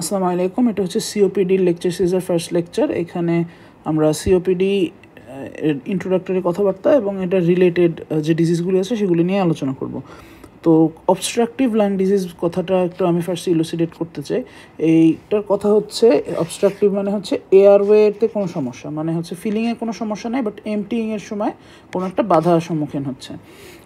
আসসালামু আলাইকুম। এটা হচ্ছে সিওপিডি লেকচার সিরিজের ফার্স্ট লেকচার। এখানে আমরা সিওপিডি ইন্ট্রোডাক্টরি কথাবার্তা এবং এটা রিলেটেড যে ডিজিজগুলি আছে সেগুলি নিয়ে আলোচনা করব। তো অবস্ট্রাকটিভ লাং ডিজিজ কথাটা একটু আমি ফার্স্ট ইলুসিডেট করতে চাই। এইটার কথা হচ্ছে অবস্ট্রাকটিভ মানে হচ্ছে এয়ারওয়েতে কোনো সমস্যা, মানে হচ্ছে ফিলিংয়ে কোনো সমস্যা নেই, বাট এমটিংয়ের সময় কোনো একটা বাধার সম্মুখীন হচ্ছে।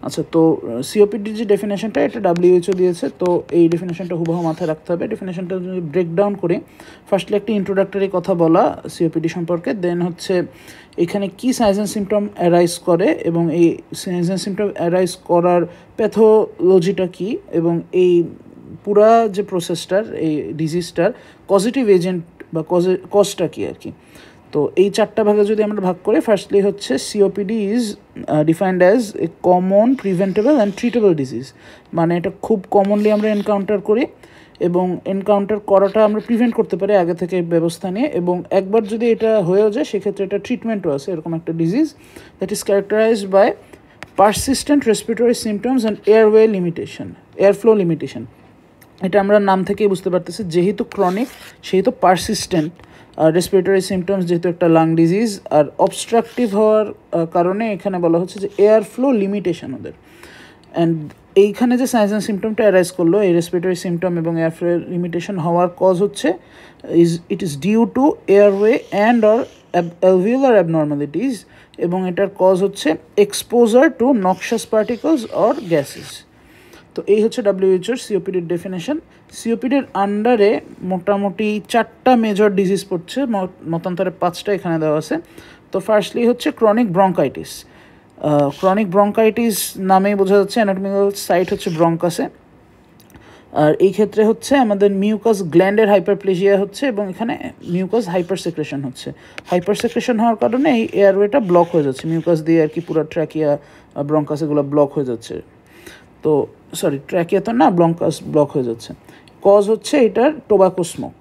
আচ্ছা, তো সিওপিডির যে ডেফিনেশনটা এটা ডাব্লিউএইচও দিয়েছে, তো এই ডেফিনেশনটা হুবহু মাথায় রাখতে হবে। ডেফিনেশনটা যদি ব্রেকডাউন করে ফার্স্টলি একটা ইন্ট্রোডাক্টরি কথা বলা সিওপিডি সম্পর্কে, দেন হচ্ছে এখানে কি সাইন্স অ্যান্ড সিমটম অ্যারাইজ করে এবং এই সাইন্স অ্যান্ড সিমটম অ্যারাইজ করার প্যাথোলজিটা কী, এবং এই পুরা যে প্রসেসটার এই ডিজিজটার পজিটিভ এজেন্ট বা কজটা কী আর কি। তো এই চারটা ভাগে যদি আমরা ভাগ করে, ফার্স্টলি হচ্ছে COPD is defined as a common preventable and treatable disease, মানে এটা খুব কমনলি আমরা এনকাউন্টার করি এবং এনকাউন্টার করাটা আমরা প্রিভেন্ট করতে পারি আগে থেকে ব্যবস্থা নিয়ে, এবং একবার যদি এটা হয়েও যায় সেক্ষেত্রে এটা ট্রিটমেন্টও আছে। এরকম একটা disease that is characterised by persistent respiratory symptoms and airway limitation, airflow limitation. এটা আমরা নাম থেকেই বুঝতে পারতেছি, যেহেতু ক্রনিক সেহেতু পারসিস্টেন্ট, রেসপিরেটরি সিমটমস যেহেতু একটা লাং ডিজিজ, আর অবস্ট্রাকটিভ হওয়ার কারণে এখানে বলা হচ্ছে যে এয়ার ফ্লো লিমিটেশন ওদের। অ্যান্ড এইখানে যে সাইন্স অ্যান্ড সিমটমটা অ্যারাইজ করলো, এই রেসপিরেটরি সিমটম এবং এয়ার ফ্লো লিমিটেশন হওয়ার কজ হচ্ছে it is due to airway and or alveolar abnormalities, এবং এটার কজ হচ্ছে exposure to noxious particles or gases. তো এই হচ্ছে ডাব্লিউএইচওর সিওপিডির ডেফিনেশন। সিওপিডির আন্ডারে মোটামুটি 4টা মেজর ডিজিজ পড়ছে, মতান্তরে 5টা এখানে দেওয়া আছে। তো ফার্স্টলি হচ্ছে ক্রনিক ব্রঙ্কাইটিস। ক্রনিক ব্রঙ্কাইটিস নামেই বোঝা যাচ্ছে অ্যানাটমিক্যাল সাইট হচ্ছে ব্রঙ্কাসে, আর এই ক্ষেত্রে হচ্ছে আমাদের মিউকাস গ্ল্যান্ডের হাইপারপ্লেজিয়া হচ্ছে এবং এখানে মিউকাস হাইপারসেক্রেশন হচ্ছে। হাইপারসেক্রেশন হওয়ার কারণে এই এয়ারওয়েটা ব্লক হয়ে যাচ্ছে, মিউকাস দিয়ে আর কি পুরো ট্র্যাকিয়া ব্রঙ্কাস এগুলো ব্লক হয়ে যাচ্ছে। তো সরি, ট্র্যাকিয়া তো না, ব্রঙ্কাস ব্লক হয়ে যাচ্ছে। কজ হচ্ছে এটার টোবাকো স্মোক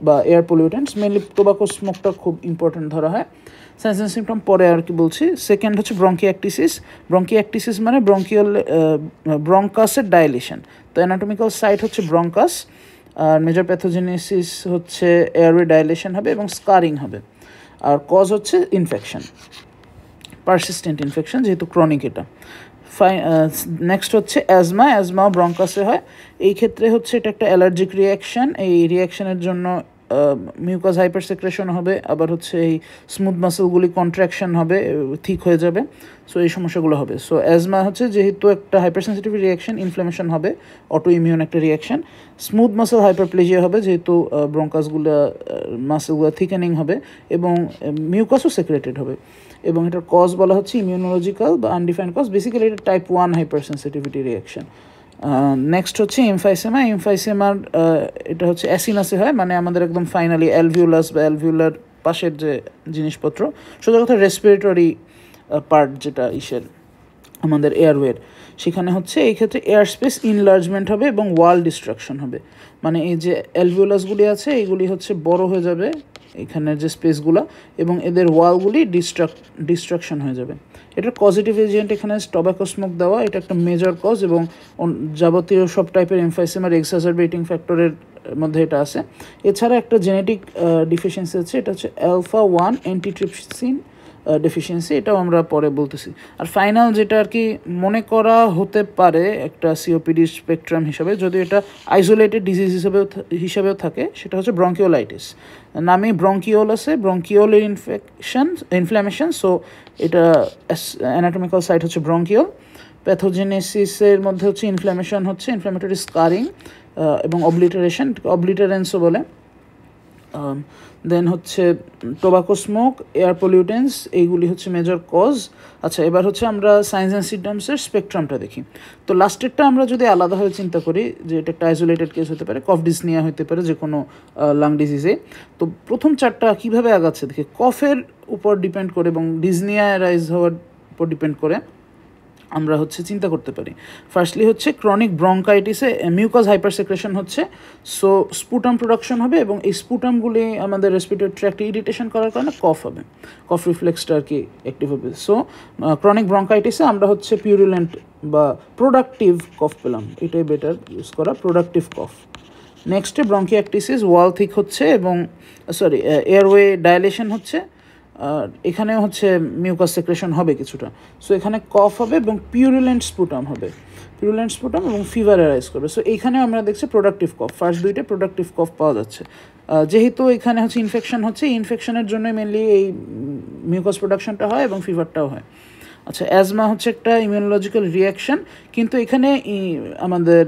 বা এয়ার পলিউটেন্টস, মেনলি টোবাকো স্মোকটা খুব ইম্পর্টেন্ট ধরা হয়। সাইন্স অ্যান্ড সিমটম পরে আর কি বলছি। সেকেন্ড হচ্ছে ব্রঙ্কিয়াকটিসিস। ব্রঙ্কিয়াকটিসিস মানে ব্রঙ্কাসের ডাইলেশন। তো অ্যানাটমিক্যাল সাইট হচ্ছে ব্রঙ্কাস, আর মেজর প্যাথোজেনেসিস হচ্ছে এয়ারওয়ে ডাইলেশন হবে এবং স্কারিং হবে, আর কজ হচ্ছে ইনফেকশন, পারসিস্টেন্ট ইনফেকশন যেহেতু ক্রনিক এটা। নেক্সট হচ্ছে অ্যাজমা ব্রঙ্কাসে হয়। এই ক্ষেত্রে হচ্ছে এটা একটা অ্যালার্জিক রিয়াকশান। এই রিয়াকশানের জন্য মিউকাস হাইপারসেক্রেশন হবে, আবার হচ্ছে এই স্মুথ মাসেলগুলি কন্ট্রাকশন হবে, ঠিক হয়ে যাবে। সো এই সমস্যাগুলো হবে। সো অ্যাজমা হচ্ছে যেহেতু একটা হাইপারসেন্সিটিভ রিয়াকশান, ইনফ্লামেশন হবে, অটো ইমিউন একটা রিয়াকশান। স্মুথ মাসেল হাইপারপ্লেজিয়া হবে যেহেতু ব্রঙ্কাসগুলো মাসেলগুলো থিকেনিং হবে এবং মিউকাসও সেক্রেটেড হবে, এবং এটার কজ বলা হচ্ছে ইমিউনোলজিক্যাল বা আনডিফাইন্ড কজ। বেসিক্যালি এটা টাইপ 1 হাইপারসেন্সিটিভিটি রিয়াকশান। নেক্সট হচ্ছে এমফাইসেমা। এমফাইসেমার এটা হচ্ছে অ্যাসিনাসে হয়, মানে আমাদের একদম ফাইনালি অ্যালভিউলাস বা অ্যালভিউলার পাশের যে জিনিসপত্র, সোজা কথা রেসপিরেটরি পার্ট যেটা ইসের আমাদের এয়ারওয়ের, সেখানে হচ্ছে এই ক্ষেত্রে এয়ার স্পেস ইনলার্জমেন্ট হবে এবং ওয়াল ডিস্ট্রাকশন হবে। মানে এই যে অ্যালভিউলাসগুলি আছে এইগুলি হচ্ছে বড় হয়ে যাবে এখানের যে স্পেসগুলো, এবং এদের ওয়ালগুলি ডিস্ট্রাকশন হয়ে যাবে। এটার পজিটিভ এজেন্ট এখানে টোবাকো স্মোক দেওয়া, এটা একটা মেজর কজ, এবং যাবতীয় সব টাইপের এমফাইসেমার এক্সাজারবেটিং ফ্যাক্টরের মধ্যে এটা আছে। এছাড়া একটা জেনেটিক ডিফিসিয়েন্সি আছে, এটা হচ্ছে অ্যালফা 1 অ্যান্টিট্রিপসিন ডেফিসিয়েন্সি, এটাও আমরা পরে বলতেছি। আর ফাইনাল যেটা আর কি মনে করা হতে পারে একটা সিওপিডি স্পেকট্রাম হিসাবে, যদি এটা আইসোলেটেড ডিজিজ হিসাবেও থাকে, সেটা হচ্ছে ব্রঙ্কিওলাইটিস। নামে ব্রঙ্কিওল আছে, ব্রঙ্কিওলের ইনফ্ল্যামেশন, সো এটা অ্যানাটমিক্যাল সাইট হচ্ছে ব্রঙ্কিওল। প্যাথোজেনেসিসের মধ্যে হচ্ছে ইনফ্ল্যামেশন হচ্ছে ইনফ্ল্যামেটরি স্কারিং এবং অবলিটারেন্সও বলে। দেন হচ্ছে টোবাকো স্মোক, এয়ার পলিউটেন্স, এইগুলি হচ্ছে মেজর কজ। আচ্ছা, এবার হচ্ছে আমরা সাইন্স অ্যান্ড সিমটমসের স্পেকট্রামটা দেখি। তো লাস্টেরটা আমরা যদি আলাদাভাবে চিন্তা করি যে এটা একটা আইসোলেটেড কেস হতে পারে, কফ ডিসনিয়া হতে পারে যে কোনো লাং ডিজিজে। তো প্রথম 4টা কীভাবে আগাচ্ছে দেখি। কফের উপর ডিপেন্ড করে এবং ডিসনিয়া রাইজ হওয়ার উপর ডিপেন্ড করে আমরা হচ্ছে চিন্তা করতে পারি। ফার্স্টলি হচ্ছে ক্রনিক ব্রঙ্কাইটিসে মিউকাস হাইপারসেক্রেশন হচ্ছে, সো স্পুটাম প্রোডাকশন হবে এবং এই স্পুটামগুলি আমাদের রেসপিরেটরি ট্র্যাক্টে ইরিটেশন করার কারণে কফ হবে, কফ রিফ্লেক্সটা আর কি অ্যাক্টিভ হবে। সো ক্রনিক ব্রঙ্কাইটিসে আমরা হচ্ছে পিউরিলেন্ট বা প্রোডাক্টিভ কফ পেলাম, এটাই বেটার ইউজ করা, প্রোডাক্টিভ কফ। নেক্সটে ব্রঙ্কিয়াকটিসিস, ওয়াল থিক হচ্ছে এবং এয়ারওয়ে ডাইলেশন হচ্ছে, আর এখানেও হচ্ছে মিউকাস সেক্রেশন হবে কিছুটা। সো এখানে কফ হবে এবং পিউরুলেন্ট স্পুটাম হবে, পিউরুলেন্ট স্পুটাম এবং ফিভার অ্যারাইজ করবে। সো এইখানে আমরা দেখছি প্রোডাক্টিভ কফ, ফার্স্ট দুইটা প্রোডাক্টিভ কফ পাওয়া যাচ্ছে। যেহেতু এখানে হচ্ছে ইনফেকশন হচ্ছে, এই ইনফেকশনের জন্য মেনলি এই মিউকাস প্রোডাকশনটা হয় এবং ফিভারটাও হয়। আচ্ছা, অ্যাজমা হচ্ছে একটা ইমিউনোলজিক্যাল রিয়াকশন, কিন্তু এখানে আমাদের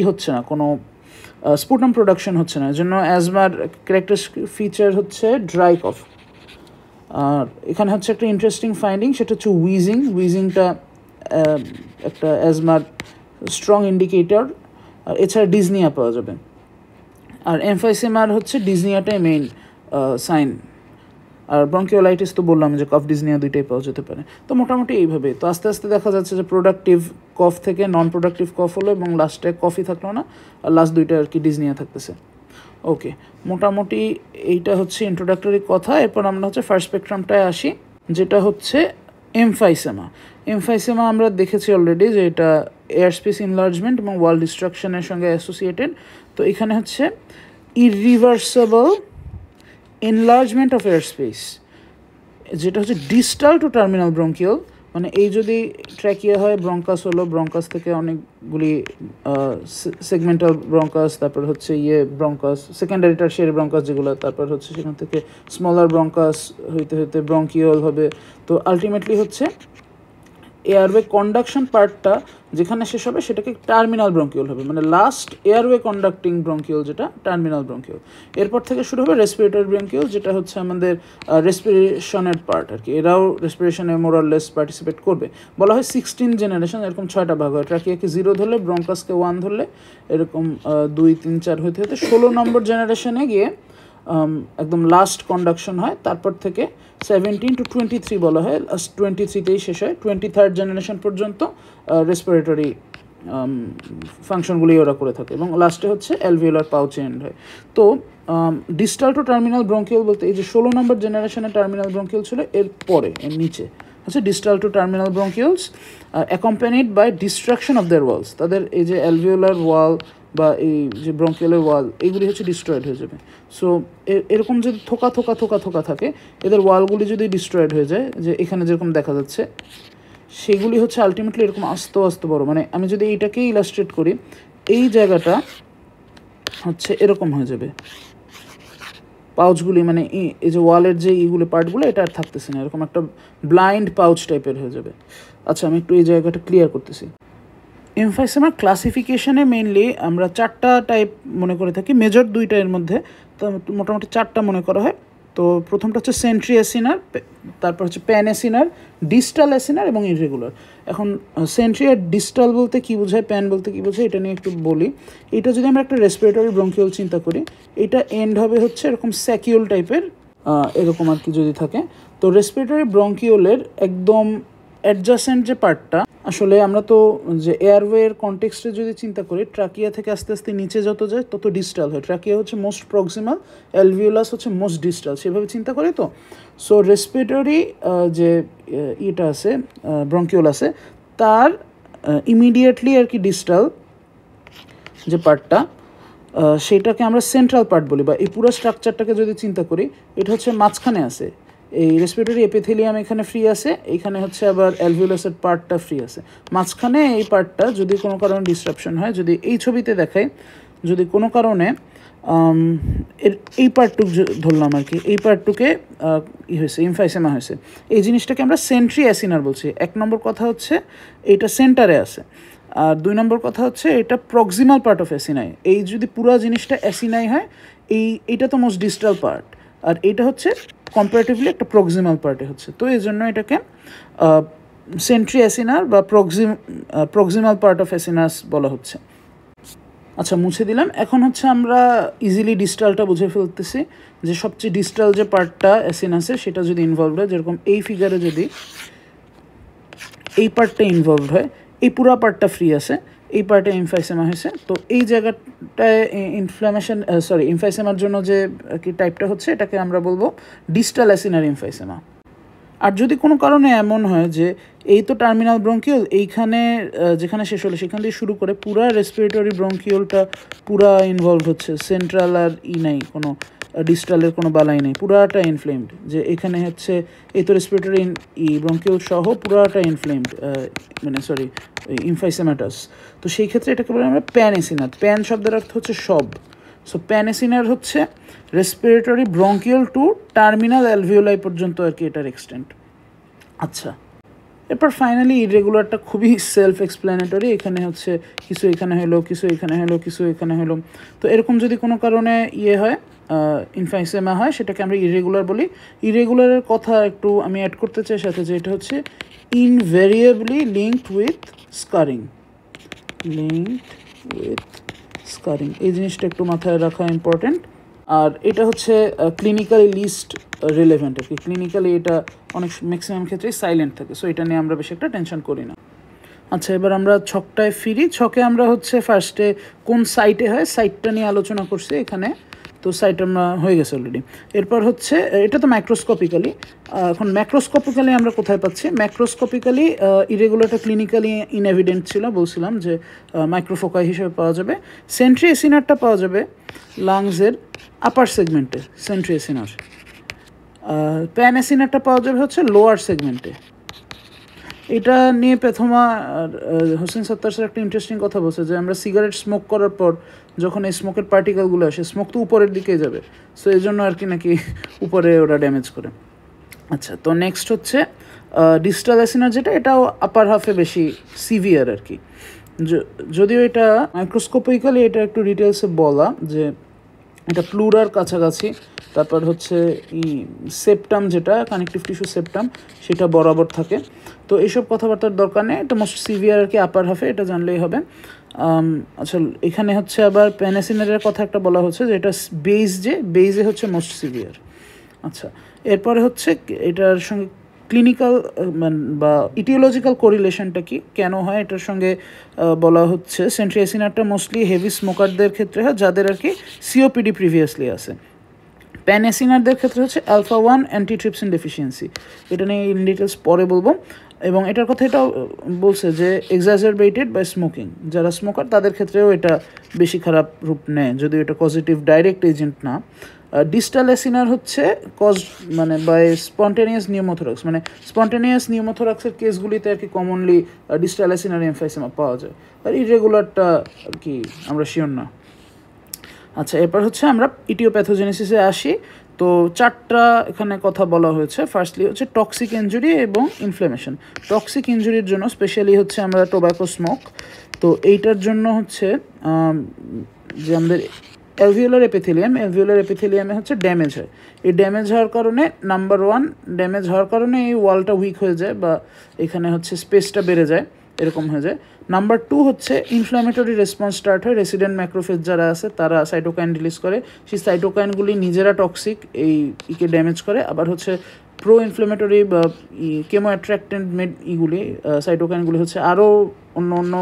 হচ্ছে না, কোনো স্পুটাম প্রোডাকশন হচ্ছে না, জন্য অ্যাজমার ক্যারেক্টারিস্টিক ফিচার হচ্ছে ড্রাই কফ। আর এখানে হচ্ছে একটা ইন্টারেস্টিং ফাইন্ডিং, সেটা হচ্ছে উইজিংটা একটা অ্যাজমার স্ট্রং ইন্ডিকেটর। আর এছাড়া ডিজনিয়া পাওয়া যাবে। আর এমফাইসেমার হচ্ছে ডিজনিয়াটাই মেইন সাইন। আর ব্রঙ্কিওলাইটিস তো বললাম যে কফ ডিজনিয়া দুইটাই পাওয়া যেতে পারে। তো মোটামুটি এইভাবে তো আস্তে আস্তে দেখা যাচ্ছে যে প্রোডাক্টিভ কফ থেকে নন প্রোডাক্টিভ কফ হলো এবং লাস্টে কফই থাকলো না, আর লাস্ট দুইটা আর কি ডিজনিয়া থাকতেছে। ওকে, মোটামুটি এইটা হচ্ছে ইন্ট্রোডাক্টরি কথা। এরপর আমরা হচ্ছে ফার্স্ট স্পেকট্রামটায় আসি, যেটা হচ্ছে এমফাইসেমা। এমফাইসেমা আমরা দেখেছি অলরেডি যে এটা এয়ার স্পেস ইনলার্জমেন্ট এবং ওয়াল ডিস্ট্রাকশনের সঙ্গে অ্যাসোসিয়েটেড। তো এখানে হচ্ছে irreversible enlargement of air space, যেটা হচ্ছে ডিস্টাল টু টার্মিনাল ব্রঙ্কিওল। মানে এই যদি ট্র্যাকিয়া হয়, ব্রঙ্কাস হলো, ব্রঙ্কাস থেকে অনেকগুলি সেগমেন্টাল ব্রঙ্কাস, তারপর হচ্ছে ব্রঙ্কাস, সেকেন্ডারি টারশিয়ারি ব্রঙ্কাস যেগুলো, তারপর হচ্ছে সেখান থেকে স্মলার ব্রঙ্কাস হইতে হইতে ব্রঙ্কিওল হবে। তো আলটিমেটলি হচ্ছে এয়ারওয়ে কন্ডাকশন পার্টটা যেখানে শেষ হবে সেটাকে টার্মিনাল ব্রঙ্কিওল হবে, মানে লাস্ট এয়ারওয়ে কন্ডাক্টিং ব্রঙ্কিওল যেটা টার্মিনাল ব্রঙ্কিওল। এরপর থেকে শুরু হবে রেসপিরেটরি ব্রঙ্কিওল, যেটা হচ্ছে আমাদের রেসপিরেশনের পার্ট আর কি। এরাও রেসপিরেশনে মোরাললেস পার্টিসিপেট করবে। বলা হয় 16 জেনারেশন, এরকম 6টা ভাগ হয়। ট্রাকিয়াকে 0 ধরলে, ব্রঙ্কাসকে 1 ধরলে, এরকম 2, 3, 4 হইতে হতে 16 নম্বর জেনারেশনে গিয়ে একদম লাস্ট কন্ডাকশন হয়। তারপর থেকে 17 to 23 বলা হয়, লাস্ট 23তেই শেষ হয়। 23rd জেনারেশন পর্যন্ত রেসপিরেটরি ফাংশনগুলি ওরা করে থাকে এবং লাস্টে হচ্ছে অ্যালভিওলার পাউচে এন্ড হয়। তো ডিস্টাল টু টার্মিনাল ব্রঙ্কিওল বলতে এই যে 16 নম্বর জেনারেশনে টার্মিনাল ব্রঙ্কিওল ছিল, এর পরে এর নিচে হচ্ছে distal to terminal bronchioles accompanied by destruction of their walls. তাদের এই যে অ্যালভিওলার ওয়াল বা এই যে ব্রঙ্কিওলের ওয়াল, এইগুলি হচ্ছে ডিস্ট্রয়েড হয়ে যাবে। সো এরকম যদি থোকা থোকা থোকা থোকা থাকে, এদের ওয়ালগুলি যদি ডিস্ট্রয়েড হয়ে যায়, যে এখানে যেরকম দেখা যাচ্ছে, সেগুলি হচ্ছে আলটিমেটলি এরকম আস্তে আস্তে বড়। মানে আমি যদি এইটাকেই ইলাস্ট্রেট করি, এই জায়গাটা হচ্ছে এরকম হয়ে যাবে, পাউচগুলি মানে এই যে ওয়ালের যে এইগুলো পার্টগুলো, এটা আর থাকতেছে না, এরকম একটা ব্লাইন্ড পাউচ টাইপের হয়ে যাবে। আচ্ছা, আমি একটু এই জায়গাটা ক্লিয়ার করতেছি। এমফাইসেমার ক্লাসিফিকেশনে মেইনলি আমরা 4টা টাইপ মনে করে থাকি, মেজর 2টা এর মধ্যে, তো মোটামুটি 4টা মনে করা হয়। তো প্রথমটা হচ্ছে সেন্ট্রি অ্যাসিনার, তারপর হচ্ছে প্যান অ্যাসিনার, ডিস্টাল অ্যাসিনার এবং ইররেগুলার। এখন সেন্ট্রি আর ডিস্টাল বলতে কী বোঝায়, প্যান বলতে কী বোঝায়, এটা নিয়ে একটু বলি। এটা যদি আমরা একটা রেসপিরেটরি ব্রঙ্কিওল চিন্তা করি, এটা এন্ড হবে হচ্ছে এরকম স্যাকিউল টাইপের, এরকম আর কি যদি থাকে। তো রেসপিরেটরি ব্রঙ্কিওলের একদম অ্যাডজাসেন্ট যে পার্টটা, আসলে আমরা তো যে এয়ারওয়ের কনটেক্সটে যদি চিন্তা করি, ট্রাকিয়া থেকে আস্তে আস্তে নিচে যত যায় তত ডিস্টাল হয়। ট্রাকিয়া হচ্ছে মোস্ট প্রক্সিমাল, অ্যালভিওলাস হচ্ছে মোস্ট ডিস্টাল, সেভাবে চিন্তা করি। তো সো রেসপিরেটরি যে ইটা আছে, ব্রঙ্কিওল আছে, তার ইমিডিয়েটলি আর কি ডিস্টাল যে পার্টটা, সেটাকে আমরা সেন্ট্রাল পার্ট বলি। বা এই পুরো স্ট্রাকচারটাকে যদি চিন্তা করি, এটা হচ্ছে মাঝখানে আছে, এই রেসপিরেটরি এপিথেলিয়াম এখানে ফ্রি আছে, এইখানে হচ্ছে আবার অ্যালভিওলাসের পার্টটা ফ্রি আছে। মাঝখানে এই পার্টটা যদি কোনো কারণে ডিসরাপশন হয়, যদি এই ছবিতে দেখায়, যদি কোনো কারণে এই পার্টটুক ধরলাম আর কি, এই পার্টটুকে হয়েছে এমফাইসেমা হয়েছে, এই জিনিসটাকে আমরা সেন্ট্রি অ্যাসিনার বলছি। 1 নম্বর কথা হচ্ছে এটা সেন্টারে আছে, আর 2 নম্বর কথা হচ্ছে এটা প্রক্সিমাল পার্ট অফ অ্যাসিনাই। এই যদি পুরো জিনিসটা অ্যাসিনাই হয়, এইটা তো মোস্ট ডিস্টাল পার্ট, আর এইটা হচ্ছে কম্পারেটিভলি একটা প্রক্সিমাল পার্টে হচ্ছে। তো এই জন্য এটাকে সেন্ট্রি অ্যাসিনার বা প্রক্সিমাল পার্ট অফ অ্যাসিনাস বলা হচ্ছে। আচ্ছা, মুছে দিলাম। এখন হচ্ছে আমরা ইজিলি ডিস্টালটা বুঝে ফেলতেছি, যে সবচেয়ে ডিস্টাল যে পার্টটা অ্যাসিনাসে সেটা যদি ইনভলভড হয়, যেরকম এই ফিগারে যদি এই পার্টটা ইনভলভড হয়, এই পুরা পার্টটা ফ্রি আছে, এই পার্টে এমফাইসেমা হয়েছে। তো এই জায়গাটায় এমফাইসেমার জন্য যে কি টাইপটা হচ্ছে, এটাকে আমরা বলবো ডিস্টাল অ্যাসিনার এমফাইসেমা। আর যদি কোনো কারণে এমন হয় যে এই তো টার্মিনাল ব্রঙ্কিওল, এইখানে যেখানে শেষ হলো সেখান দিয়ে শুরু করে পুরা রেসপিরেটরি ব্রঙ্কিওলটা পুরা ইনভলভ হচ্ছে, সেন্ট্রাল আর নাই, কোনো ডিস্টালের কোনো বালাই নেই, পুরাটা ইনফ্লেমড, যে এখানে হচ্ছে এই তো রেসপিরেটরি ব্রঙ্কিওল সহ পুরাটা ইনফ্লেমড, মানে সরি ইমফাইসেমাটাস। তো সেই ক্ষেত্রে এটাকে বলে আমরা প্যান এসিনার। প্যান শব্দের অর্থ হচ্ছে সব। সো প্যান এসিনার হচ্ছে respiratory bronchiole to terminal alveoli পর্যন্ত আর কি এটার এক্সটেন্ট। আচ্ছা, এরপর ফাইনালি ইরেগুলারটা খুবই সেলফ এক্সপ্লেনেটরি। এখানে হচ্ছে কিছু এখানে হলো, কিছু এখানে হলো, কিছু এখানে হলো। তো এরকম যদি কোনো কারণে হয়, ইনফাইসেমা হয়, সেটাকে আমরা ইরেগুলার বলি। ইরেগুলারের কথা একটু আমি অ্যাড করতে চাই সাথে, যে এটা হচ্ছে ইনভেরিয়েবলি লিঙ্কড উইথ স্কারিং। এই জিনিসটা একটু মাথায় রাখা ইম্পর্টেন্ট। আর এটা হচ্ছে ক্লিনিক্যালি লিস্ট রিলেভেন্ট আর কি। ক্লিনিক্যালি এটা অনেক ম্যাক্সিমাম ক্ষেত্রেই সাইলেন্ট থাকে, সো এটা নিয়ে আমরা বেশি একটা টেনশন করি না। আচ্ছা, এবার আমরা ছকটায় ফিরি। ছকে আমরা হচ্ছে ফার্স্টে কোন সাইটে হয় সাইটটা নিয়ে আলোচনা করছি এখানে, তো সাইট আমরা হয়ে গেছে অলরেডি। এরপর হচ্ছে এটা তো মাইক্রোস্কোপিক্যালি। এখন ম্যাক্রোস্কোপিক্যালি আমরা কোথায় পাচ্ছি? ম্যাক্রোস্কোপিক্যালি ইরেগুলারটা ক্লিনিক্যালি ইনএভিডেন্ট ছিল, বলছিলাম যে মাইক্রোফোকাই হিসেবে পাওয়া যাবে। সেন্ট্রি এসিনারটা পাওয়া যাবে লাংসের আপার সেগমেন্টে, সেন্ট্রি এসিনার। প্যান এসিনারটা পাওয়া যাবে হচ্ছে লোয়ার সেগমেন্টে। এটা নিয়ে প্রথমা হোসেন সত্তার স্যার একটা ইন্টারেস্টিং কথা বলছে, যে আমরা সিগারেট স্মোক করার পর যখন এই স্মোকের পার্টিকেলগুলো আসে, স্মোক তো উপরের দিকে যাবে, সো এই জন্য আর কি নাকি উপরে ওরা ড্যামেজ করে। আচ্ছা, তো নেক্সট হচ্ছে ডিস্টাল এসিনার, যেটা এটাও আপার হাফে বেশি সিভিয়ার আর কি। যদিও এটা মাইক্রোস্কোপিক্যালি এটা একটু ডিটেলসে বলা, যে এটা প্লুরার কাছাকাছি, তারপর হচ্ছে সেপ্টাম, যেটা কানেকটিভ টিস্যু সেপ্টাম, সেটা বরাবর থাকে। তো এইসব কথাবার্তার দরকার নেই, এটা মোস্ট সিভিয়ার আর কি আপার হাফে, এটা জানলেই হবে। আচ্ছা, এখানে হচ্ছে আবার প্যানেসিনারের কথা একটা বলা হচ্ছে, যে এটা বেইজে হচ্ছে মোস্ট সিভিয়ার। আচ্ছা, এরপরে হচ্ছে এটার সঙ্গে ক্লিনিক্যাল বা ইটিওলজিক্যাল কোরিলেশনটা কি, কেন হয় এটার সঙ্গে বলা হচ্ছে সেন্ট্রি এসিনারটা মোস্টলি হেভি স্মোকারদের ক্ষেত্রে হয়, যাদের আর কি সিওপিডি প্রিভিয়াসলি আছে। প্যান এসিনারদের ক্ষেত্রে হচ্ছে α1 অ্যান্টিট্রিপসিন ডেফিসিয়েন্সি। এটা নিয়ে ইন ডিটেলস পরে বলবো। এবং এটার কথা এটাও বলছে যে এক্সাজারবেটেড বাই স্মোকিং, যারা স্মোকার তাদের ক্ষেত্রেও এটা বেশি খারাপ রূপ নেয়, যদিও এটা পজিটিভ ডাইরেক্ট এজেন্ট না। ডিস্টাল এসিনার হচ্ছে মানে বাই স্পন্টেনিয়াস নিউমোথোরাক্স, মানে স্পন্টেনিয়াস নিউমোথোরাক্সের কেসগুলিতে আর কি কমনলি ডিস্টাল এসিনার এমফাইসেমা পাওয়া যায়, আর ইরেগুলারটা আর কি আমরা শিওর না। আচ্ছা, এরপর হচ্ছে আমরা ইটিওপ্যাথোজেনেসিসে আসি। তো চারটা এখানে কথা বলা হয়েছে। ফার্স্টলি হচ্ছে টক্সিক ইনজুরি এবং ইনফ্লামেশন। টক্সিক ইনজুরির জন্য স্পেশালি হচ্ছে আমরা টোব্যাকো স্মোক, তো এইটার জন্য হচ্ছে যে আমাদের অ্যালভিওলার এপিথেলিয়ামে হচ্ছে ড্যামেজ হয়। এই ড্যামেজ হওয়ার কারণে নাম্বার 1 ড্যামেজ হওয়ার কারণে এই ওয়ালটা উইক হয়ে যায়, বা এখানে হচ্ছে স্পেসটা বেড়ে যায়, এরকম হয়ে যায়। নাম্বার 2 হচ্ছে ইনফ্ল্যামেটরি রেসপন্স স্টার্ট হয়। রেসিডেন্ট ম্যাক্রোফেজ যারা আছে তারা সাইটোকাইন রিলিজ করে, সেই সাইটোকাইনগুলি নিজেরা টক্সিক, এইকে ড্যামেজ করে। আবার হচ্ছে প্রো ইনফ্ল্যামেটরি বা কেমো অ্যাট্রাক্টেন্ট সাইটোকাইনগুলি হচ্ছে আরও অন্য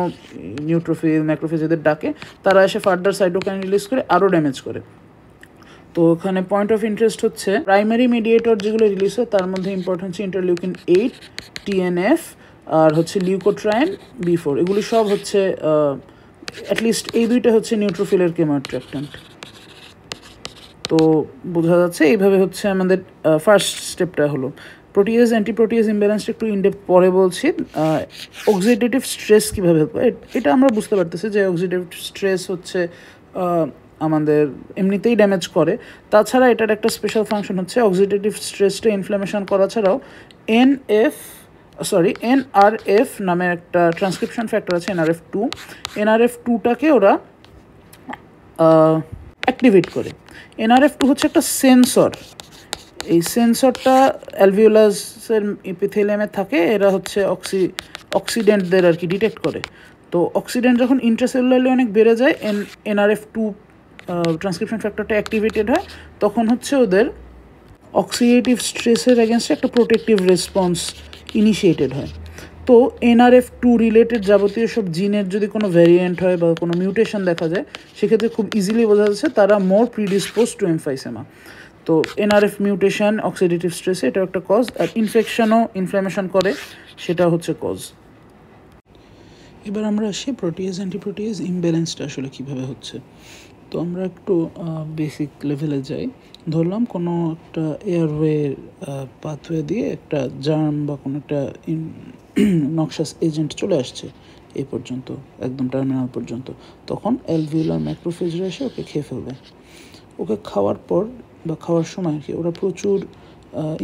নিউট্রোফিল ম্যাক্রোফেজ এদের ডাকে, তারা এসে ফার্দার সাইটোকাইন রিলিজ করে আরও ড্যামেজ করে। তো এখানে পয়েন্ট অফ ইন্টারেস্ট হচ্ছে প্রাইমারি মিডিয়েটর যেগুলো রিলিজ হয় তার মধ্যে ইম্পর্টেন্ট হচ্ছে ইন্টারলিউকিন 8, TNF, আর হচ্ছে লিউকোট্রাইন B4। এগুলি সব হচ্ছে অ্যাটলিস্ট এই দুইটা হচ্ছে নিউট্রোফিলের কেমো অ্যাট্রাক্টেন্ট। তো বোঝা যাচ্ছে এইভাবে হচ্ছে আমাদের ফার্স্ট স্টেপটা হলো। প্রোটিয়েজ অ্যান্টিপ্রোটিয়েজ ইমব্যালেন্সটা একটু ইনডেপথ পরে বলছি। অক্সিডেটিভ স্ট্রেস কীভাবে হেল্প করে এটা আমরা বুঝতে পারতেছি, যে অক্সিডেটিভ স্ট্রেস হচ্ছে আমাদের এমনিতেই ড্যামেজ করে। তাছাড়া এটার একটা স্পেশাল ফাংশন হচ্ছে অক্সিডেটিভ স্ট্রেসটা ইনফ্ল্যামেশন করা ছাড়াও NRF নামের একটা ট্রান্সক্রিপশন ফ্যাক্টর আছে, NRF2টাকে ওরা অ্যাক্টিভেট করে। NRF2 হচ্ছে একটা সেন্সর। এই সেন্সরটা অ্যালভিওলাসের এপিথেলিয়ামে থাকে, এরা হচ্ছে অক্সিডেন্টদের আর কি ডিটেক্ট করে। তো অক্সিডেন্ট যখন ইন্ট্রাসেলুলারলি অনেক বেড়ে যায়, NRF2 ট্রান্সক্রিপশন ফ্যাক্টরটা অ্যাক্টিভেটেড হয়, তখন হচ্ছে ওদের অক্সিডেটিভ স্ট্রেসের এগেনস্টে একটা প্রোটেক্টিভ রেসপন্স ইনিশিয়েটেড হয়। তো NRF2 রিলেটেড যাবতীয় সব জিনের যদি কোনো ভ্যারিয়েন্ট হয় বা কোনো মিউটেশন দেখা যায়, সেক্ষেত্রে খুব ইজিলি বোঝা যাচ্ছে তারা মোর প্রিডিসপোজ টু এমফাইসেমা। তো এনআরএফ মিউটেশন অক্সিডেটিভ স্ট্রেসে এটা একটা কজ, আর ইনফেকশনও ইনফ্ল্যামেশন করে, সেটা হচ্ছে কজ। এবার আমরা আসি প্রোটিয়েজ অ্যান্টিপ্রোটিয়েজ ইমব্যালেন্সটা আসলে কীভাবে হচ্ছে। তো আমরা একটু বেসিক লেভেলে যাই। ধরলাম কোনো একটা এয়ারওয়ে পাথওয়ে দিয়ে একটা জার্ম বা কোনো একটা নক্সাস এজেন্ট চলে আসছে এই পর্যন্ত, একদম টার্মিনাল পর্যন্ত। তখন অ্যালভিওলার ম্যাক্রোফেজরা এসে ওকে খেয়ে ফেলবে। ওকে খাওয়ার পর বা খাওয়ার সময় কি ওরা প্রচুর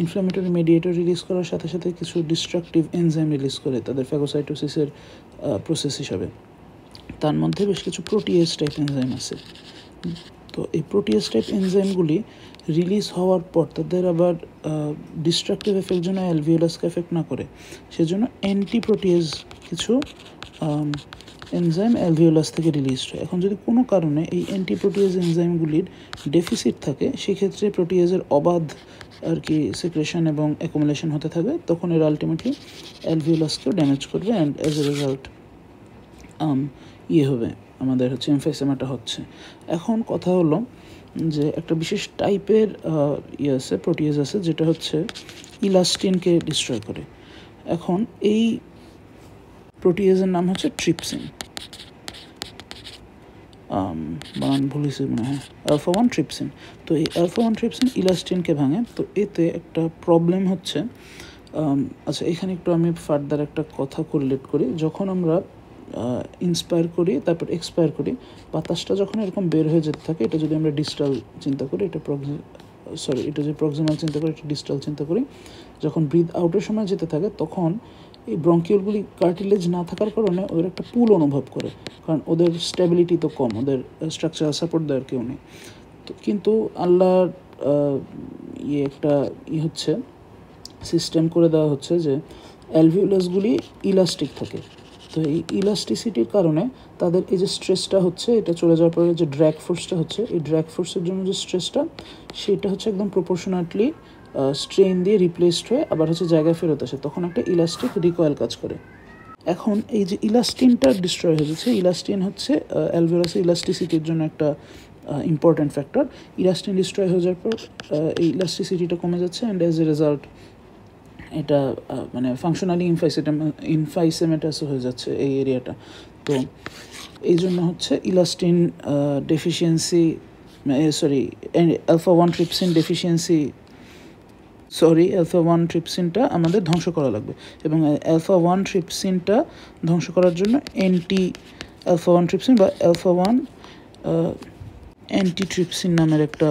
ইনফ্ল্যামেটরি মেডিয়েটর রিলিজ করার সাথে সাথে কিছু ডিস্ট্রাকটিভ এনজাইম রিলিজ করে তাদের ফ্যাগোসাইটোসিসের প্রসেস হিসাবে। তার মধ্যে বেশ কিছু প্রোটিয়েজ টাইপ এনজাইম আছে। তো এই প্রোটিয়েজ টাইপ এনজাইমগুলি রিলিজ হওয়ার পর তাদের আবার ডিস্ট্রাকটিভ এফেক্ট যেন অ্যালভিওলাসকে এফেক্ট না করে, সেজন্য অ্যান্টি প্রোটিয়েজ কিছু এনজাইম অ্যালভিওলাস থেকে রিলিজড হয়। এখন যদি কোনো কারণে এই অ্যান্টি প্রোটিয়েজ এনজাইমগুলির ডেফিসিট থাকে, সেক্ষেত্রে প্রোটিয়েজের অবাধ আর কি সিক্রেশন এবং অ্যাকুমুলেশন হতে থাকবে, তখন এর আলটিমেটলি অ্যালভিওলাসকেও ড্যামেজ করবে অ্যান্ড অ্যাজ এ রেজাল্ট হবে আমাদের হচ্ছে এমফাইসেমাটা হচ্ছে। এখন কথা হলো যে একটা বিশেষ টাইপের আছে প্রোটিয়েজ আছে যেটা হচ্ছে ইলাস্টিনকে ডিস্ট্রয় করে। এখন এই প্রোটিয়েজের নাম হচ্ছে ট্রিপসিন, বানান ভুলেছি মনে হয়, alpha-1 ট্রিপসিন। তো এই alpha-1 ট্রিপসিন ইলাস্টিনকে ভাঙে। তো এতে একটা প্রবলেম হচ্ছে, আচ্ছা এখানে একটু আমি ফার্দার একটা কথা কোরিলেট করি। যখন আমরা ইন্সপায়ার করি তারপর এক্সপায়ার করি, বাতাসটা যখন এরকম বের হয়ে যেতে থাকে, এটা যদি আমরা ডিস্টাল চিন্তা করি, এটা এটা যদি প্রক্সিমাল চিন্তা করি, এটা ডিস্টাল চিন্তা করি, যখন ব্রিথ আউটের সময় যেতে থাকে তখন এই ব্রঙ্কিওলগুলি কার্টিলেজ না থাকার কারণে ওদের একটা পুল অনুভব করে, কারণ ওদের স্টেবিলিটি তো কম, ওদের স্ট্রাকচারাল সাপোর্ট দেওয়ার কেউ নেই। তো কিন্তু আল্লাহর একটা হচ্ছে সিস্টেম করে দেওয়া হচ্ছে যে অ্যালভিওলাসগুলি ইলাস্টিক থাকে। তো এই ইলাস্টিসিটির কারণে তাদের এই যে স্ট্রেসটা হচ্ছে, এটা চলে যাওয়ার পরে যে ড্র্যাগ ফোর্সটা হচ্ছে, এই ড্র্যাগ ফোর্সের জন্য যে স্ট্রেসটা, সেটা হচ্ছে একদম প্রপোর্শনাটলি স্ট্রেন দিয়ে রিপ্লেসড হয়ে আবার হচ্ছে জায়গায় ফেরত আসে, তখন একটা ইলাস্টিক রিকয়েল কাজ করে। এখন এই যে ইলাস্টিনটা ডিস্ট্রয় হয়ে যাচ্ছে, ইলাস্টিন হচ্ছে অ্যালভিওলাসের ইলাস্টিসিটির জন্য একটা ইম্পর্ট্যান্ট ফ্যাক্টর। ইলাস্টিন ডিস্ট্রয় হয়ে যাওয়ার পর এই ইলাস্টিসিটিটা কমে যাচ্ছে অ্যান্ড অ্যাজ এ রেজাল্ট এটা মানে ফাংশনালি ইনফাইসেমেটাস হয়ে যাচ্ছে এই এরিয়াটা। তো এই জন্য হচ্ছে elastin deficiency alpha-1 trypsin deficiency alpha-1 ট্রিপসিনটা আমাদের ধ্বংস করা লাগবে, এবং alpha-1 ট্রিপসিনটা ধ্বংস করার জন্য alpha-1 ট্রিপসিন বা alpha-1 অ্যান্টিট্রিপসিন নামের একটা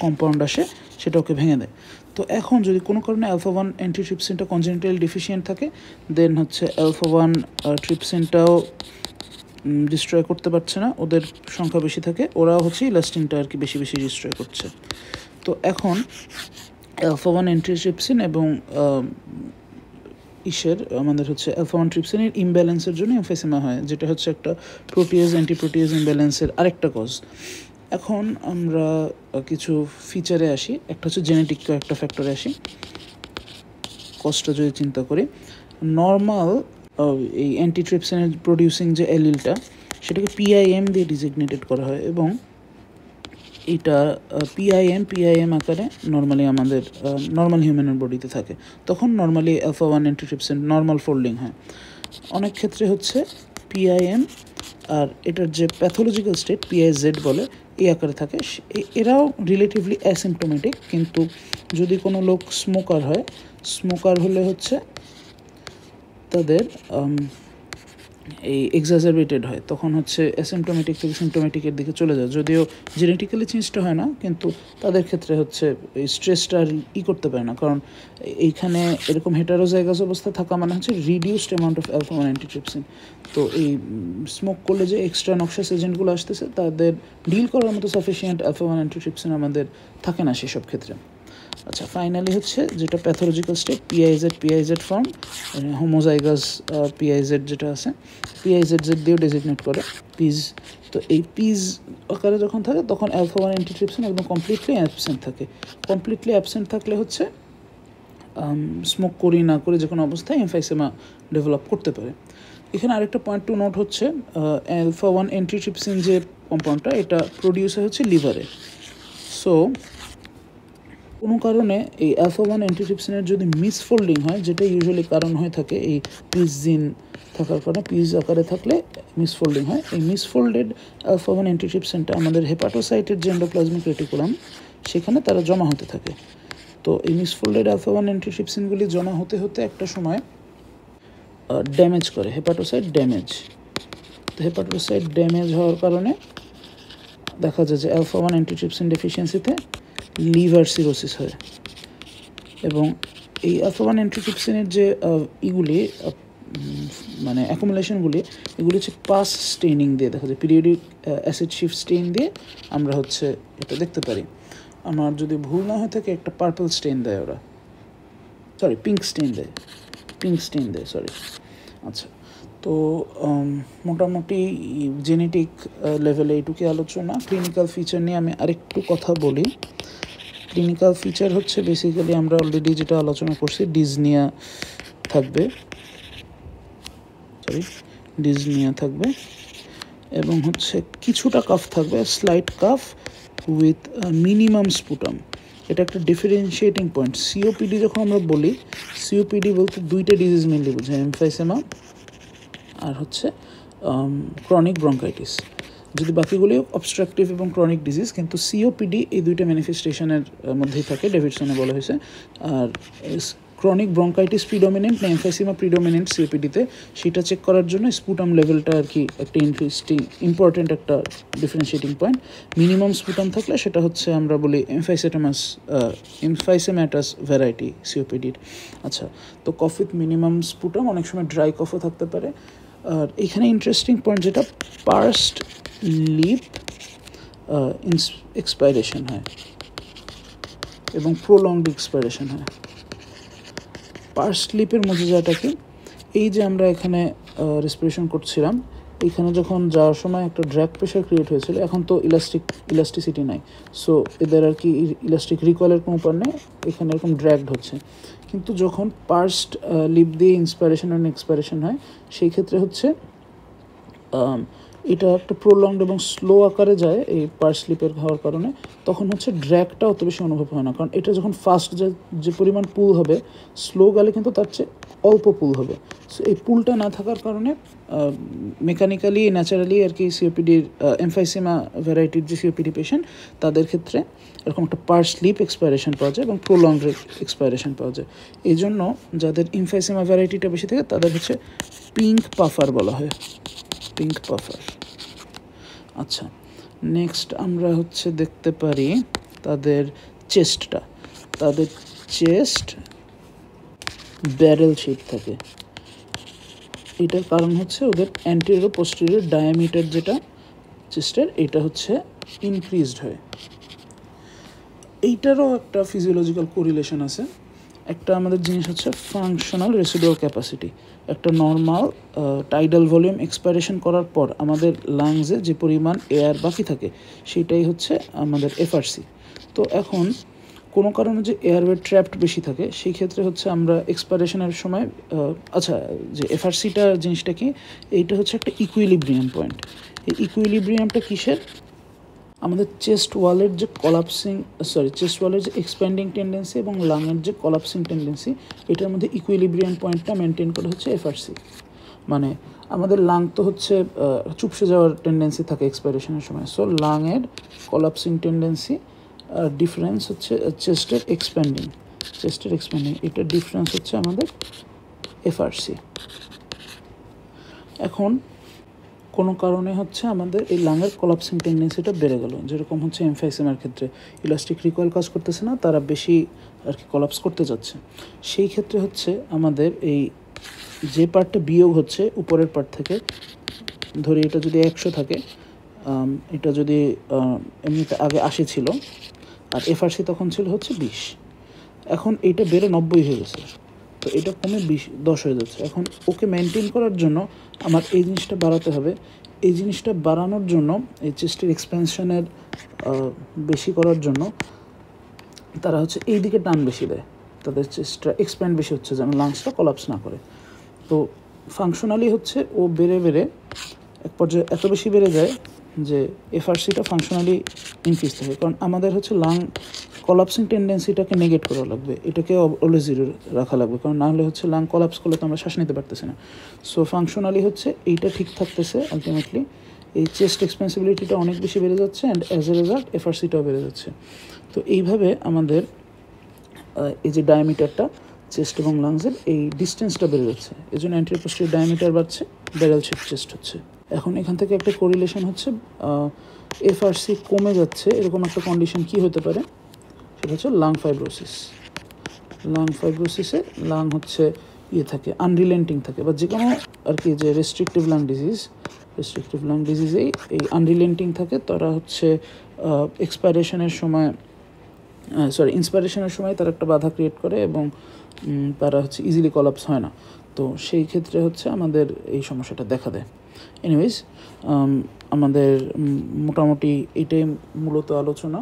কম্পাউন্ড আসে, সেটা ওকে ভেঙে দেয়। তো এখন যদি কোনো কারণে alpha-1 অ্যান্টিট্রিপসিনটা কনজেনিটালি ডেফিসিয়েন্ট থাকে, দেন হচ্ছে alpha-1 ট্রিপসিনটাও ডিস্ট্রয় করতে পারছে না, ওদের সংখ্যা বেশি থাকে, ওরাও হচ্ছে ইলাস্টিনটা আর কি বেশি বেশি ডিস্ট্রয় করছে। তো এখন alpha-1 অ্যান্টিট্রিপসিন এবং আমাদের হচ্ছে alpha-1 ট্রিপসিনের ইমব্যালেন্সের জন্য এমফাইসেমা হয়, যেটা হচ্ছে একটা প্রোটিয়েজ অ্যান্টিপ্রোটিয়েজ ইমব্যালেন্সের আরেকটা কজ। এখন আমরা কিছু ফিচারে আসি, একটা হচ্ছে জেনেটিক একটা ফ্যাক্টরে আসি। কজটা যদি চিন্তা করি, নর্মাল এই অ্যান্টিট্রিপসিনের প্রডিউসিং যে অ্যালিলটা, সেটাকে PIM দিয়ে ডিজিগনেটেড করা হয়, এবং এটা PIM আকারে নর্মালি আমাদের নর্মাল হিউম্যানের বডিতে থাকে। তখন normally alpha-1 antitrypsin normal folding হয়। অনেক ক্ষেত্রে হচ্ছে PIM আর এটার যে প্যাথোলজিক্যাল স্টেট PIZ বলে, এই আকারে থাকে। এরাও রিলেটিভলি অ্যাসিমটোমেটিক, কিন্তু যদি কোনো লোক স্মোকার হলে হচ্ছে তাদের এই এক্সাজারবেটেড হয়, তখন হচ্ছে অ্যাসিমটোমেটিক থেকে সিমটোমেটিকের দিকে চলে যায়। যদিও জেনেটিক্যালি চেঞ্জটা হয় না, কিন্তু তাদের ক্ষেত্রে হচ্ছে এই স্ট্রেসটা আর করতে পারে না, কারণ এইখানে এরকম হেটারোজাইগাস অবস্থা থাকা মানে হচ্ছে reduced amount of alpha-1 antitrypsin. তো এই স্মোক করলে যে এক্সট্রা নক্সাস এজেন্টগুলো আসতেছে, তাদের ডিল করার মতো সাফিসিয়েন্ট alpha-1 অ্যান্টিট্রিপসিন আমাদের থাকে না সেসব ক্ষেত্রে। আচ্ছা, ফাইনালি হচ্ছে যেটা pathological state PIZ form, homozygous PIZ যেটা আছে, PIZ দিয়েও ডেজিগনেট করে পিজ। তো এই পিজ আকারে যখন থাকে তখন alpha-1 অ্যান্টিট্রিপসিন একদম কমপ্লিটলি অ্যাবসেন্ট থাকলে হচ্ছে স্মোক করি না করে যে কোনো অবস্থায় এমফাইসেমা ডেভেলপ করতে পারে। এখানে আরেকটা পয়েন্ট টু নোট হচ্ছে, alpha-1 অ্যান্টিট্রিপসিন যে কম্পাউন্ডটা, এটা প্রডিউস হচ্ছে লিভারে। সো কোনো কারণে এই অ্যালফা 1 অ্যান্টিট্রিপসিনের যদি মিসফোল্ডিং হয়, যেটা ইউজুয়ালি কারণ হয়ে থাকে এই পিস জিন থাকার কারণে, পিস আকারে থাকলে মিসফোল্ডিং হয়। এই মিসফোল্ডেড অ্যালফা 1 অ্যান্টিট্রিপসিনটা আমাদের হেপাটোসাইটের যে এন্ডোপ্লাজমিক রেটিকুলাম সেখানে তারা জমা হতে থাকে। তো এই মিসফোল্ডেড অ্যালফা 1 অ্যান্টিট্রিপসিনগুলি জমা হতে হতে একটা সময় ড্যামেজ করে, হেপাটোসাইট ড্যামেজ। তো হেপাটোসাইট ড্যামেজ হওয়ার কারণে দেখা যায় যে অ্যালফা 1 অ্যান্টিট্রিপসিন ডেফিসিয়েন্সিতে লিভার সিরোসিস হয়। এবং এই অ্যালফা 1 অ্যান্টিট্রিপসিনের যে ইগুলি মানে অ্যাকুমুলেশনগুলি, এগুলি হচ্ছে পাস স্টেইনিং দিয়ে দেখা যায়, পিরিয়ডিক অ্যাসিড শিফট স্টেইন দিয়ে আমরা হচ্ছে এটা দেখতে পারি। আমার যদি ভুল না হয়ে থাকে একটা পার্পল স্টেইন দেয় ওরা, সরি পিঙ্ক স্টেইন দেয়, সরি। আচ্ছা, তো মোটামুটি জেনেটিক লেভেলে এইটুকু আলোচনা। ক্লিনিক্যাল ফিচার নিয়ে আমি আরেকটু কথা বলি। ক্লিনিক্যাল ফিচার হচ্ছে বেসিক্যালি আমরা অলরেডি যেটা আলোচনা করছি, ডিজনিয়া থাকবে এবং হচ্ছে কিছুটা কাফ থাকবে, slight calf with minimum sputum. এটা একটা ডিফারেন্সিয়েটিং পয়েন্ট। সিওপিডি যখন আমরা বলি, সিওপিডি বলতে দুইটা ডিজিজ মেনলি বোঝায়, এমফাইসেমা আর হচ্ছে ক্রনিক ব্রঙ্কাইটিস। যদি বাকিগুলি অবস্ট্রাকটিভ এবং ক্রনিক ডিজিজ, কিন্তু সিওপিডি এই দুইটা ম্যানিফেস্টেশনের মধ্যেই থাকে, ডেভিডসনে বলা হয়েছে। আর ক্রনিক ব্রঙ্কাইটিস প্রিডোমিনেন্ট না এমফাইসেমা প্রিডোমিনেন্ট সিওপিডিতে, সেটা চেক করার জন্য স্পুটাম লেভেলটা আর কি একটা ইম্পর্টেন্ট একটা ডিফারেন্সিয়েটিং পয়েন্ট। মিনিমাম স্পুটাম থাকলে সেটা হচ্ছে আমরা বলি এমফাইসেমাটাস ভ্যারাইটি সিওপিডির। আচ্ছা, তো কফ উইথ মিনিমাম স্পুটাম, অনেক সময় ড্রাই কফও থাকতে পারে। আর এখানে ইন্টারেস্টিং পয়েন্ট যেটা, পার্সড লিপ এক্সপাইরেশন হয় এবং প্রোলংড এক্সপাইরেশন হয়। পার্সড লিপের মজাটা কি, এই যে আমরা এখানে রেসপিরেশন করছিলাম, এইখানে যখন যাওয়ার সময় একটা ড্র্যাগ প্রেশার ক্রিয়েট হয়েছিল, এখন তো ইলাস্টিসিটি নাই, সো এদের আর কি ইলাস্টিক রিকলের কোনো উপায় নেই, এখানে এরকম ড্র্যাগড হচ্ছে। কিন্তু যখন পার্সড লিপ দিয়ে ইন্সপাইরেশন অ্যান্ড এক্সপাইরেশন হয়, সেই ক্ষেত্রে হচ্ছে এটা একটা প্রোলংড এবং স্লো আকারে যায় এই পার্স স্লিপের হওয়ার কারণে, তখন হচ্ছে ড্র্যাগটা অত বেশি অনুভব হয় না। কারণ এটা যখন ফাস্ট যে পরিমাণ পুল হবে, স্লো গেলে কিন্তু তার চেয়ে অল্প পুল হবে। সো এই পুলটা না থাকার কারণে মেকানিক্যালি ন্যাচারালি আর কি সিওপিডির এমফাইসেমা ভ্যারাইটির যে সিওপিডি পেশেন্ট, তাদের ক্ষেত্রে এরকম একটা পার্স স্লিপ এক্সপাইরেশন পাওয়া যায় এবং প্রোলংড এক্সপাইরেশন পাওয়া যায়। এই জন্য যাদের এমফাইসেমা ভ্যারাইটিটা বেশি থাকে তাদের হচ্ছে পিঙ্ক পাফার বলা হয়, পিঙ্ক পাফার। আচ্ছা, নেক্সট আমরা হচ্ছে দেখতে পারি তাদের চেস্টটা। তাদের চেস্ট ব্যারেল শেপ থাকে। এটার কারণ হচ্ছে ওদের অ্যান্টেরিয়র পোস্টেরিয়র ডায়ামিটার যেটা চেস্টের, এটা হচ্ছে ইনক্রিজড হয়। এইটারও একটা ফিজিওলজিক্যাল কোরিলেশন আছে। একটা আমাদের জিনিস হচ্ছে ফাংশনাল রেসিডুয়াল ক্যাপাসিটি। একটা নর্মাল টাইডাল ভলিউম এক্সপাইরেশন করার পর আমাদের লাংসে যে পরিমাণ এয়ার বাকি থাকে, সেটাই হচ্ছে আমাদের এফআরসি। তো এখন কোনো কারণে যে এয়ারওয়ে ট্র্যাপড বেশি থাকে, সেই ক্ষেত্রে হচ্ছে আমরা এক্সপাইরেশনের সময় আচ্ছা, যে এফআরসিটা জিনিসটা কি, এইটা হচ্ছে একটা ইকুইলিব্রিয়াম পয়েন্ট। এই ইকুইলিব্রিয়ামটা কিসের, আমাদের চেস্ট ওয়ালের যে চেস্ট ওয়ালের যে এক্সপ্যান্ডিং টেন্ডেন্সি এবং লাংয়ের যে কলাপসিং টেন্ডেন্সি, এটার মধ্যে ইকুইলিব্রিয়াম পয়েন্টটা মেনটেন করে হচ্ছে এফআরসি। মানে আমাদের লাং তো হচ্ছে চুপসে যাওয়ার টেন্ডেন্সি থাকে এক্সপাইরেশনের সময়, সো লাংয়ের কলাপসিং টেন্ডেন্সি ডিফারেন্স হচ্ছে চেস্টের এক্সপ্যান্ডিং, এটার ডিফারেন্স হচ্ছে আমাদের এফআরসি। এখন কোনো কারণে হচ্ছে আমাদের এই লাংয়ের কলাপসিং টেন্ডেন্সিটা বেড়ে গেল, যেরকম হচ্ছে এমফাইসেমার ক্ষেত্রে ইলাস্টিক রিকয়েল কাজ করতেছে না, তারা বেশি আর কি কলাপস করতে যাচ্ছে। সেই ক্ষেত্রে হচ্ছে আমাদের এই যে পার্টটা বিয়োগ হচ্ছে উপরের পার্ট থেকে, ধরি এটা যদি 100 থাকে, এটা যদি এমনিতে আগে 80 ছিল আর এফআরসি তখন ছিল হচ্ছে 20, এখন এইটা বেড়ে 90 হয়ে গেছে, তো এটা কমে 10 হয়ে যাচ্ছে। এখন ওকে মেনটেন করার জন্য আমার এই জিনিসটা বাড়াতে হবে। এই জিনিসটা বাড়ানোর জন্য, এই চেস্টের এক্সপেনশনের বেশি করার জন্য তারা হচ্ছে এই দিকে টান বেশি দেয়, তাদের চেস্টটা এক্সপ্যান্ড বেশি হচ্ছে যেন লাংসটা কলাপস না করে। তো ফাংশনালি হচ্ছে ও বেড়ে এক পর্যায়ে এত বেশি বেড়ে যায় যে এফআরসিটা ফাংশনালি ইনক্রিজ থাকে। কারণ আমাদের হচ্ছে লাং কলাপসিং টেন্ডেন্সিটাকে নেগেট করা লাগবে, এটাকে অলওয়েজ জিরো রাখা লাগবে, কারণ না হলে হচ্ছে লাং কলাপস করলে তো আমরা শ্বাস নিতে পারতেছি না। সো ফাংশনালি হচ্ছে এইটা ঠিক থাকতেছে আলটিমেটলি, এই চেস্ট এক্সপেন্সিবিলিটিটা অনেক বেশি বেড়ে যাচ্ছে অ্যান্ড অ্যাজ এ রেজাল্ট এফআরসিটাও বেড়ে যাচ্ছে। তো এইভাবে আমাদের এই যে ডায়ামিটারটা চেস্ট এবং লাংসের এই ডিস্টেন্সটা বেড়ে যাচ্ছে, এই জন্য অ্যান্টেরিয়র পোস্টেরিয়র ডায়ামিটার বাড়ছে, ব্যারেল শেপ চেস্ট হচ্ছে। এখন এখান থেকে একটা কোরিলেশন হচ্ছে এফআরসি কমে যাচ্ছে, এরকম একটা কন্ডিশন কি হতে পারে, সেটা হচ্ছে লাং ফাইব্রোসিস। লাং ফাইব্রোসিসে লাং হচ্ছে ইয়ে থাকে, আনরিলেন্টিং থাকে, বা যে কোনো আর কি যে রেস্ট্রিকটিভ লাং ডিজিজেই এই আনরিলেন্টিং থাকে। তারা হচ্ছে ইন্সপাইরেশনের সময় তারা একটা বাধা ক্রিয়েট করে এবং তারা হচ্ছে ইজিলি কলাপস হয় না। তো সেই ক্ষেত্রে হচ্ছে আমাদের এই সমস্যাটা দেখা দেয়। এনিওয়েজ আমাদের মোটামুটি এটাই মূলত আলোচনা।